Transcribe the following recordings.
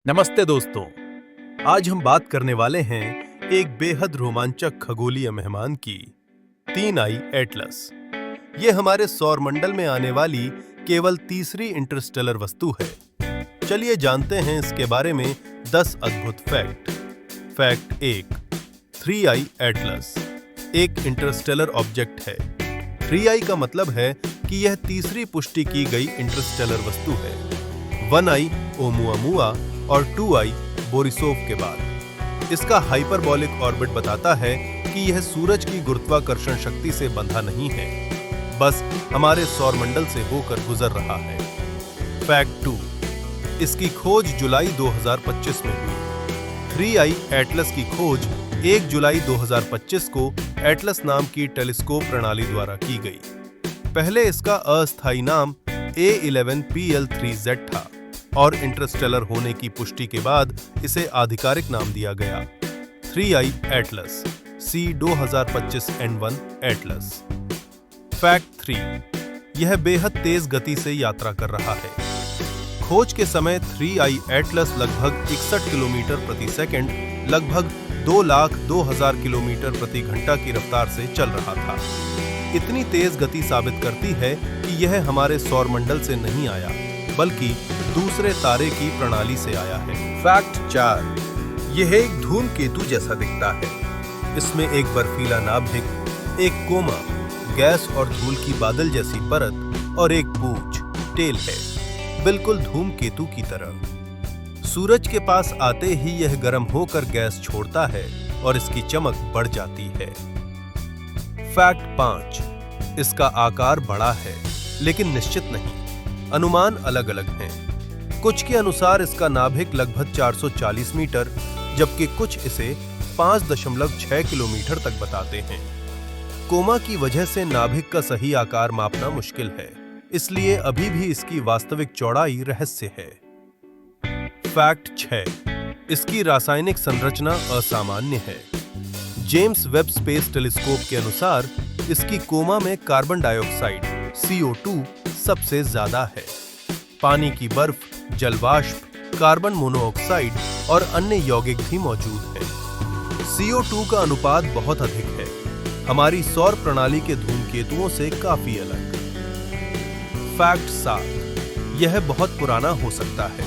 नमस्ते दोस्तों। आज हम बात करने वाले हैं एक बेहद रोमांचक खगोलीय मेहमान की, तीन आई एटलस। ये हमारे सौर मंडल में आने वाली केवल तीसरी इंटरस्टेलर वस्तु है। चलिए जानते हैं इसके बारे में 10 अद्भुत फैक्ट। फैक्ट 1, 3i एटलस एक इंटरस्टेलर ऑब्जेक्ट है। 3i का मतलब है कि यह तीसरी पुष्टि की गई इंटरस्टेलर वस्तु है, 1i ओमुअमुआ और 2i बोरिसोव के बाद। इसका हाइपरबोलिक ऑर्बिट बताता है कि यह सूरज की गुरुत्वाकर्षण शक्ति से बंधा नहीं है, बस हमारे सौरमंडल से होकर गुजर रहा है। फैक्ट 2, इसकी खोज जुलाई 2025 में हुई। 3i एटलस की खोज 1 जुलाई 2025 को एटलस नाम की टेलीस्कोप प्रणाली द्वारा की गई। पहले इसका अस्थायी नाम A11PL3Z था और इंटरस्टेलर होने की पुष्टि के बाद इसे आधिकारिक नाम दिया गया, 3i Atlas C2025N1 Atlas. Fact 3, यह बेहद तेज गति से यात्रा कर रहा है। खोज के समय 3i एटलस लगभग 61 किलोमीटर प्रति सेकंड, लगभग 2,02,000 किलोमीटर प्रति घंटा की रफ्तार से चल रहा था। इतनी तेज गति साबित करती है कि यह हमारे सौरमंडल से नहीं आया, बल्कि दूसरे तारे की प्रणाली से आया है। फैक्ट 4, यह एक धूमकेतु जैसा दिखता है। इसमें एक बर्फीला नाभिक, एक कोमा, गैस और धूल की बादल जैसी परत और एक पूंछ, टेल है, बिल्कुल धूमकेतु की तरह। सूरज के पास आते ही यह गर्म होकर गैस छोड़ता है और इसकी चमक बढ़ जाती है। फैक्ट 5, इसका आकार बड़ा है लेकिन निश्चित नहीं, अनुमान अलग अलग हैं। कुछ के अनुसार इसका नाभिक लगभग 440 मीटर, जबकि कुछ इसे 5.6 किलोमीटर तक बताते हैं। कोमा की वजह से नाभिक का सही आकार मापना मुश्किल है, इसलिए अभी भी इसकी वास्तविक चौड़ाई रहस्य है। फैक्ट 6, इसकी रासायनिक संरचना असामान्य है। जेम्स वेब स्पेस टेलीस्कोप के अनुसार इसकी कोमा में कार्बन डाइऑक्साइड CO2 सबसे ज्यादा है। पानी की बर्फ, जलवाष्प, कार्बन मोनोऑक्साइड और अन्य यौगिक भी मौजूद हैं। CO2 का अनुपात बहुत अधिक है, हमारी सौर प्रणाली के धूमकेतुओं से काफी अलग। फैक्ट 7, यह बहुत पुराना हो सकता है।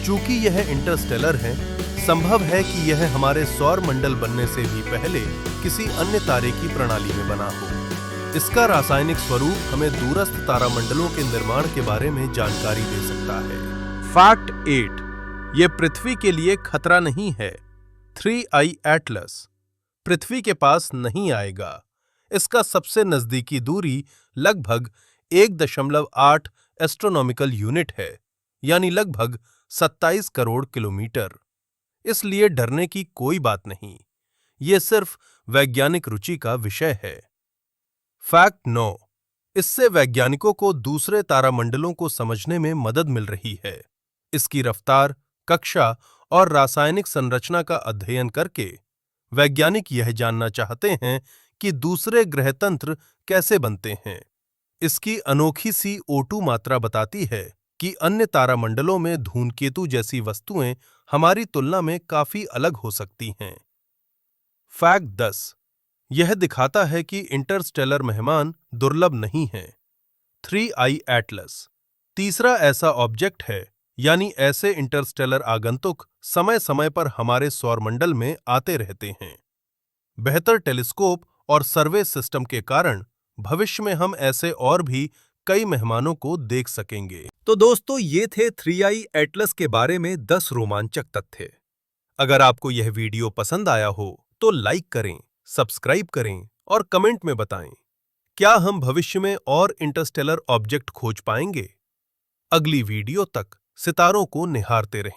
चूंकि यह इंटरस्टेलर है, संभव है कि यह हमारे सौर मंडल बनने से भी पहले किसी अन्य तारे की प्रणाली में बना हो। इसका रासायनिक स्वरूप हमें दूरस्थ तारामंडलों के निर्माण के बारे में जानकारी दे सकता है। फैक्ट 8, यह पृथ्वी के लिए खतरा नहीं है। 3i एटलस पृथ्वी के पास नहीं आएगा। इसका सबसे नजदीकी दूरी लगभग 1.8 एस्ट्रोनॉमिकल यूनिट है, यानी लगभग 27 करोड़ किलोमीटर। इसलिए डरने की कोई बात नहीं, यह सिर्फ वैज्ञानिक रुचि का विषय है। फैक्ट 9, इससे वैज्ञानिकों को दूसरे तारामंडलों को समझने में मदद मिल रही है। इसकी रफ्तार, कक्षा और रासायनिक संरचना का अध्ययन करके वैज्ञानिक यह जानना चाहते हैं कि दूसरे ग्रह तंत्र कैसे बनते हैं। इसकी अनोखी सी O2 मात्रा बताती है कि अन्य तारामंडलों में धूमकेतु जैसी वस्तुएं हमारी तुलना में काफी अलग हो सकती हैं। फैक्ट 10, यह दिखाता है कि इंटरस्टेलर मेहमान दुर्लभ नहीं है। 3i एटलस तीसरा ऐसा ऑब्जेक्ट है, यानी ऐसे इंटरस्टेलर आगंतुक समय समय पर हमारे सौरमंडल में आते रहते हैं। बेहतर टेलीस्कोप और सर्वे सिस्टम के कारण भविष्य में हम ऐसे और भी कई मेहमानों को देख सकेंगे। तो दोस्तों, ये थे 3i एटलस के बारे में 10 रोमांचक तथ्य। अगर आपको यह वीडियो पसंद आया हो तो लाइक करें, सब्सक्राइब करें और कमेंट में बताएं, क्या हम भविष्य में और इंटरस्टेलर ऑब्जेक्ट खोज पाएंगे? अगली वीडियो तक सितारों को निहारते रहें।